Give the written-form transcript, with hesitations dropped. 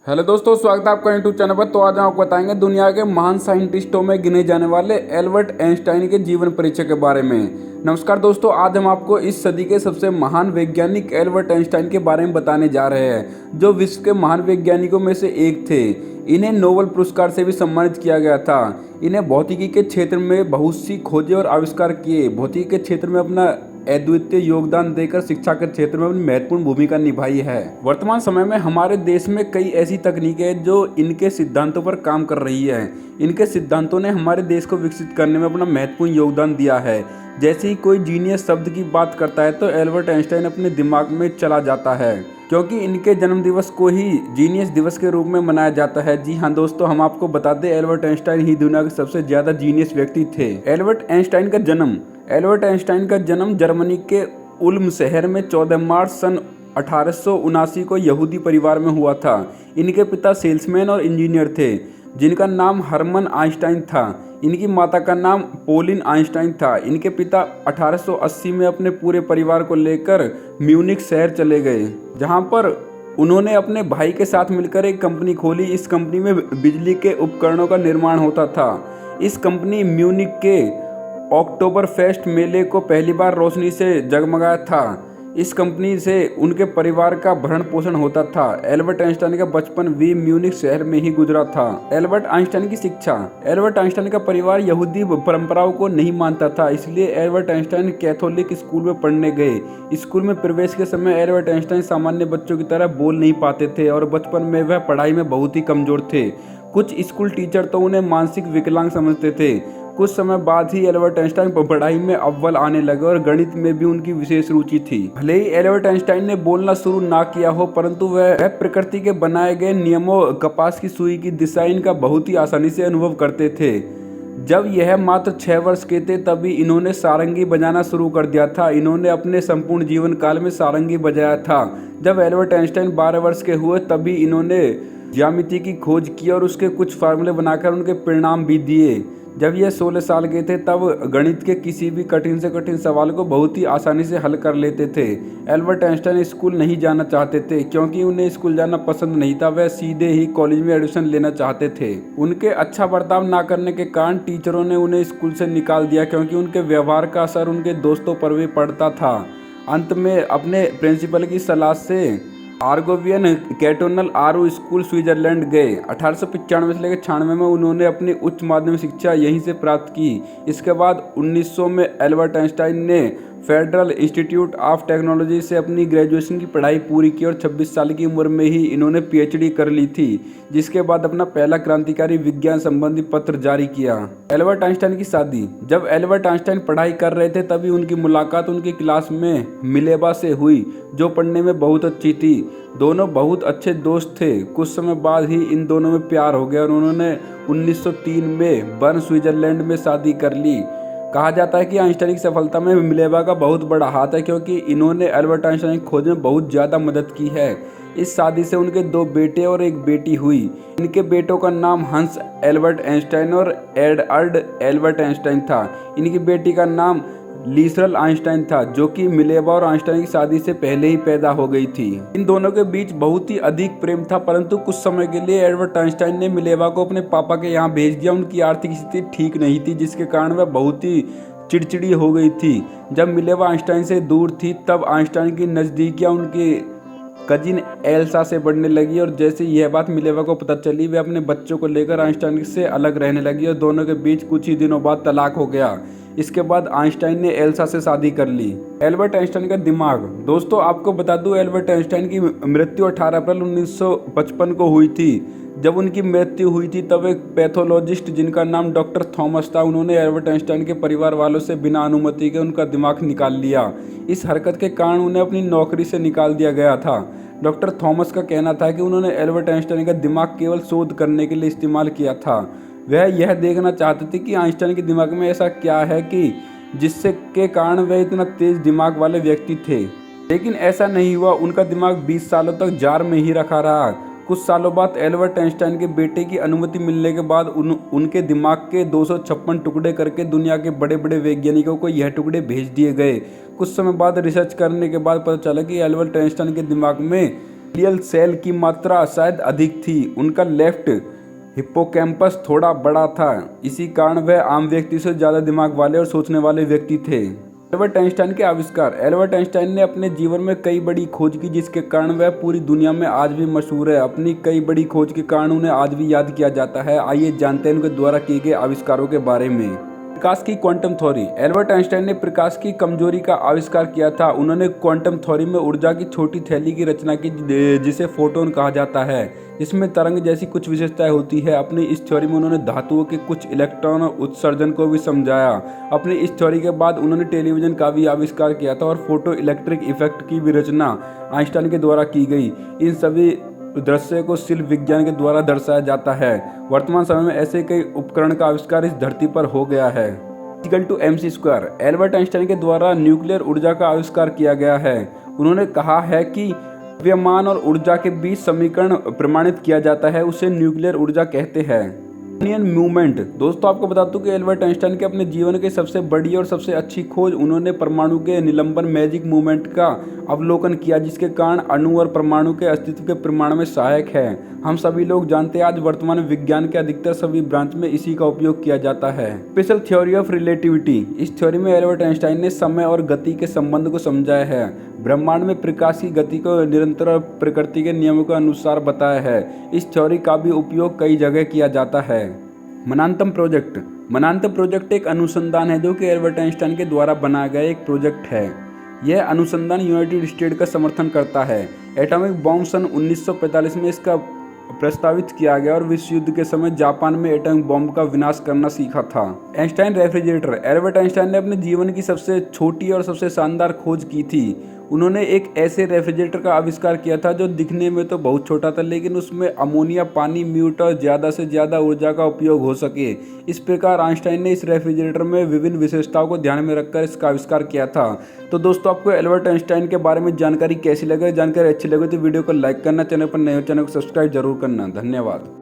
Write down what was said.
Hello दोस्तों, स्वागत है आपका यूट्यूब चैनल पर। तो आज हम आपको बताएंगे दुनिया के महान साइंटिस्टों में गिने जाने वाले एल्बर्ट आइंस्टाइन के जीवन परिचय के बारे में। नमस्कार दोस्तों, आज हम आपको इस सदी के सबसे महान वैज्ञानिक एल्बर्ट आइंस्टाइन के बारे में बताने जा रहे हैं, जो विश्व के महान वैज्ञानिकों में से एक थे। इन्हें नोबेल पुरस्कार से भी सम्मानित किया गया था। इन्हें भौतिकी के क्षेत्र में बहुत सी खोजें और आविष्कार किए। भौतिकी के क्षेत्र में अपना अद्वितीय योगदान देकर शिक्षा के क्षेत्र में अपनी महत्वपूर्ण भूमिका निभाई है। वर्तमान समय में हमारे देश में कई ऐसी तकनीकें हैं जो इनके सिद्धांतों पर काम कर रही है। इनके सिद्धांतों ने हमारे देश को विकसित करने में अपना महत्वपूर्ण योगदान दिया है। जैसे ही कोई जीनियस शब्द की बात करता है तो एल्बर्ट आइंस्टाइन अपने दिमाग में चला जाता है, क्योंकि इनके जन्म दिवस को ही जीनियस दिवस के रूप में मनाया जाता है। जी हाँ दोस्तों, हम आपको बता दें, एल्बर्ट आइंस्टाइन ही दुनिया के सबसे ज्यादा जीनियस व्यक्ति थे। एल्बर्ट आइंस्टाइन का जन्म जर्मनी के उल्म शहर में 14 मार्च सन 1879 को यहूदी परिवार में हुआ था। इनके पिता सेल्समैन और इंजीनियर थे, जिनका नाम हरमन आइंस्टाइन था। इनकी माता का नाम पोलिन आइंस्टाइन था। इनके पिता 1880 में अपने पूरे परिवार को लेकर म्यूनिख शहर चले गए, जहां पर उन्होंने अपने भाई के साथ मिलकर एक कंपनी खोली। इस कंपनी में बिजली के उपकरणों का निर्माण होता था। इस कंपनी म्यूनिख के अक्टूबर फेस्ट मेले को पहली बार रोशनी से जगमगाया था। इस कंपनी से उनके परिवार का भरण पोषण होता था। एल्बर्ट आइंस्टाइन का बचपन भी म्यूनिख शहर में ही गुजरा था। एल्बर्ट आइंस्टाइन की शिक्षा। एल्बर्ट आइंस्टाइन का परिवार यहूदी परंपराओं को नहीं मानता था, इसलिए एल्बर्ट आइंस्टाइन कैथोलिक स्कूल में पढ़ने गए। स्कूल में प्रवेश के समय एल्बर्ट आइंस्टाइन सामान्य बच्चों की तरह बोल नहीं पाते थे और बचपन में वह पढ़ाई में बहुत ही कमजोर थे। कुछ स्कूल टीचर तो उन्हें मानसिक विकलांग समझते थे। कुछ समय बाद ही एल्बर्ट आइंस्टाइन पढ़ाई में अव्वल आने लगे और गणित में भी उनकी विशेष रुचि थी। भले ही एल्बर्ट आइंस्टाइन ने बोलना शुरू ना किया हो, परंतु वह प्रकृति के बनाए गए नियमों, कपास की सुई की दिशा इनका बहुत ही आसानी से अनुभव करते थे। जब यह मात्र 6 वर्ष के थे तभी इन्होंने सारंगी बजाना शुरू कर दिया था। इन्होंने अपने संपूर्ण जीवन काल में सारंगी बजाया था। जब एल्बर्ट आइंस्टाइन 12 वर्ष के हुए तभी इन्होंने ज्यामिति की खोज की और उसके कुछ फार्मूले बनाकर उनके परिणाम भी दिए। जब यह 16 साल के थे तब गणित के किसी भी कठिन से कठिन सवाल को बहुत ही आसानी से हल कर लेते थे। एल्बर्ट आइंस्टाइन स्कूल नहीं जाना चाहते थे, क्योंकि उन्हें स्कूल जाना पसंद नहीं था। वह सीधे ही कॉलेज में एडमिशन लेना चाहते थे। उनके अच्छा बर्ताव ना करने के कारण टीचरों ने उन्हें स्कूल से निकाल दिया, क्योंकि उनके व्यवहार का असर उनके दोस्तों पर भी पड़ता था। अंत में अपने प्रिंसिपल की सलाह से आर्गोवियन कैटोनल आरू स्कूल स्विट्जरलैंड गए। 1895 से लेकर 96 में उन्होंने अपनी उच्च माध्यमिक शिक्षा यहीं से प्राप्त की। इसके बाद 1900 में एल्बर्ट आइंस्टाइन ने फेडरल इंस्टीट्यूट ऑफ टेक्नोलॉजी से अपनी ग्रेजुएशन की पढ़ाई पूरी की और 26 साल की उम्र में ही इन्होंने पीएचडी कर ली थी, जिसके बाद अपना पहला क्रांतिकारी विज्ञान संबंधी पत्र जारी किया। एल्बर्ट आइंस्टाइन की शादी। जब एल्बर्ट आइंस्टाइन पढ़ाई कर रहे थे तभी उनकी मुलाकात उनकी क्लास में मिलेवा से हुई, जो पढ़ने में बहुत अच्छी थी। दोनों बहुत अच्छे दोस्त थे। कुछ समय बाद ही इन दोनों में प्यार हो गया और उन्होंने 1903 में बर्न स्विट्जरलैंड में शादी कर ली। कहा जाता है कि आइंस्टाइन की सफलता में मिलेवा का बहुत बड़ा हाथ है, क्योंकि इन्होंने एल्बर्ट आइंस्टाइन की खोज में बहुत ज़्यादा मदद की है। इस शादी से उनके 2 बेटे और एक बेटी हुई। इनके बेटों का नाम हंस एल्बर्ट आइंस्टाइन और एडअर्ड एल्बर्ट आइंस्टाइन था। इनकी बेटी का नाम लीसरल आइंस्टाइन था, जो कि मिलेवा और आइंस्टाइन की शादी से पहले ही पैदा हो गई थी। इन दोनों के बीच बहुत ही अधिक प्रेम था, परंतु कुछ समय के लिए एल्बर्ट आइंस्टाइन ने मिलेवा को अपने पापा के यहाँ भेज दिया। उनकी आर्थिक स्थिति ठीक नहीं थी, जिसके कारण वह बहुत ही चिड़चिड़ी हो गई थी। जब मिलेवा आइंस्टाइन से दूर थी तब आइंस्टाइन की नज़दीकियाँ उनके कजिन एल्सा से बढ़ने लगी, और जैसे यह बात मिलेवा को पता चली, वे अपने बच्चों को लेकर आइंस्टाइन से अलग रहने लगी और दोनों के बीच कुछ ही दिनों बाद तलाक हो गया। इसके बाद आइंस्टाइन ने एल्सा से शादी कर ली। एल्बर्ट आइंस्टाइन का दिमाग। दोस्तों आपको बता दूं, एल्बर्ट आइंस्टाइन की मृत्यु 18 अप्रैल 1955 को हुई थी। जब उनकी मृत्यु हुई थी तब एक पैथोलॉजिस्ट जिनका नाम डॉक्टर थॉमस था, उन्होंने एल्बर्ट आइंस्टाइन के परिवार वालों से बिना अनुमति के उनका दिमाग निकाल लिया। इस हरकत के कारण उन्हें अपनी नौकरी से निकाल दिया गया था। डॉक्टर थॉमस का कहना था कि उन्होंने एल्बर्ट आइंस्टाइन का दिमाग केवल शोध करने के लिए इस्तेमाल किया था। वह यह देखना चाहते थे कि आइंस्टाइन के दिमाग में ऐसा क्या है कि जिससे के कारण वह इतना तेज दिमाग वाले व्यक्ति थे। लेकिन ऐसा नहीं हुआ। उनका दिमाग 20 सालों तक जार में ही रखा रहा। कुछ सालों बाद एल्बर्ट आइंस्टाइन के बेटे की अनुमति मिलने के बाद उनके दिमाग के 256 टुकड़े करके दुनिया के बड़े बड़े वैज्ञानिकों को यह टुकड़े भेज दिए गए। कुछ समय बाद रिसर्च करने के बाद पता चला कि एल्बर्ट आइंस्टाइन के दिमाग में ग्लियल सेल की मात्रा शायद अधिक थी। उनका लेफ्ट हिप्पोकैम्पस थोड़ा बड़ा था, इसी कारण वह आम व्यक्ति से ज़्यादा दिमाग वाले और सोचने वाले व्यक्ति थे। एल्बर्ट आइंस्टाइन के आविष्कार। एल्बर्ट आइंस्टाइन ने अपने जीवन में कई बड़ी खोज की, जिसके कारण वह पूरी दुनिया में आज भी मशहूर है। अपनी कई बड़ी खोज के कारण उन्हें आज भी याद किया जाता है। आइए जानते हैं उनके द्वारा किए गए आविष्कारों के बारे में। प्रकाश की क्वांटम थ्योरी। एल्बर्ट आइंस्टाइन ने प्रकाश की कमजोरी का आविष्कार किया था। उन्होंने क्वांटम थ्योरी में ऊर्जा की छोटी थैली की रचना की, जिसे फोटोन कहा जाता है, जिसमें तरंग जैसी कुछ विशेषताएं होती है। अपनी इस थ्योरी में उन्होंने धातुओं के कुछ इलेक्ट्रॉन उत्सर्जन को भी समझाया। अपनी इस थ्योरी के बाद उन्होंने टेलीविजन का भी आविष्कार किया था और फोटो इलेक्ट्रिक इफेक्ट की भी रचना आइंस्टाइन के द्वारा की गई। इन सभी दृश्य को शिल्प विज्ञान के द्वारा दर्शाया जाता है। वर्तमान समय में ऐसे कई उपकरण का आविष्कार इस धरती पर हो गया है। Equal to mc²। Albert Einstein के द्वारा न्यूक्लियर ऊर्जा का आविष्कार किया गया है। उन्होंने कहा है कि द्रव्यमान और ऊर्जा के बीच समीकरण प्रमाणित किया जाता है, उसे न्यूक्लियर ऊर्जा कहते हैं। Union movement. दोस्तों आपको बता दूं कि एल्बर्ट आइंस्टाइन के अपने जीवन की सबसे बड़ी और सबसे अच्छी खोज, उन्होंने परमाणु के निलंबन मैजिक मूवमेंट का अवलोकन किया, जिसके कारण अणु और परमाणु के अस्तित्व के प्रमाण में सहायक है। हम सभी लोग जानते हैं आज वर्तमान विज्ञान के अधिकतर सभी ब्रांच में इसी का उपयोग किया जाता है। Special theory of relativity. इस थ्योरी में एल्बर्ट आइंस्टाइन ने समय और गति के संबंध को समझाया है। ब्रह्मांड में प्रकाश की गति को निरंतर और प्रकृति के नियमों के अनुसार बताया है। इस थ्योरी का भी उपयोग कई जगह किया जाता है। मनांतम प्रोजेक्ट। मनांतम प्रोजेक्ट एक अनुसंधान है जो कि एल्बर्ट आइंस्टाइन के द्वारा बनाया गया एक प्रोजेक्ट है। यह अनुसंधान यूनाइटेड स्टेट का समर्थन करता है। एटॉमिक बॉम्ब सन 1945 में इसका प्रस्तावित किया गया और विश्व युद्ध के समय जापान में एटॉमिक बॉम्ब का विनाश करना सीखा था। Einstein refrigerator. एल्बर्ट आइंस्टाइन ने अपने जीवन की सबसे छोटी और सबसे शानदार खोज की थी। उन्होंने एक ऐसे रेफ्रिजरेटर का आविष्कार किया था जो दिखने में तो बहुत छोटा था, लेकिन उसमें अमोनिया, पानी, म्यूट और ज़्यादा से ज़्यादा ऊर्जा का उपयोग हो सके। इस प्रकार आइंस्टाइन ने इस रेफ्रिजरेटर में विभिन्न विशेषताओं को ध्यान में रखकर इसका आविष्कार किया था। तो दोस्तों आपको एल्बर्ट आइंस्टाइन के बारे में जानकारी कैसी लगे? जानकारी अच्छी लगे तो वीडियो को लाइक करना, चैनल पर नए हो चैनल को सब्सक्राइब जरूर करना। धन्यवाद।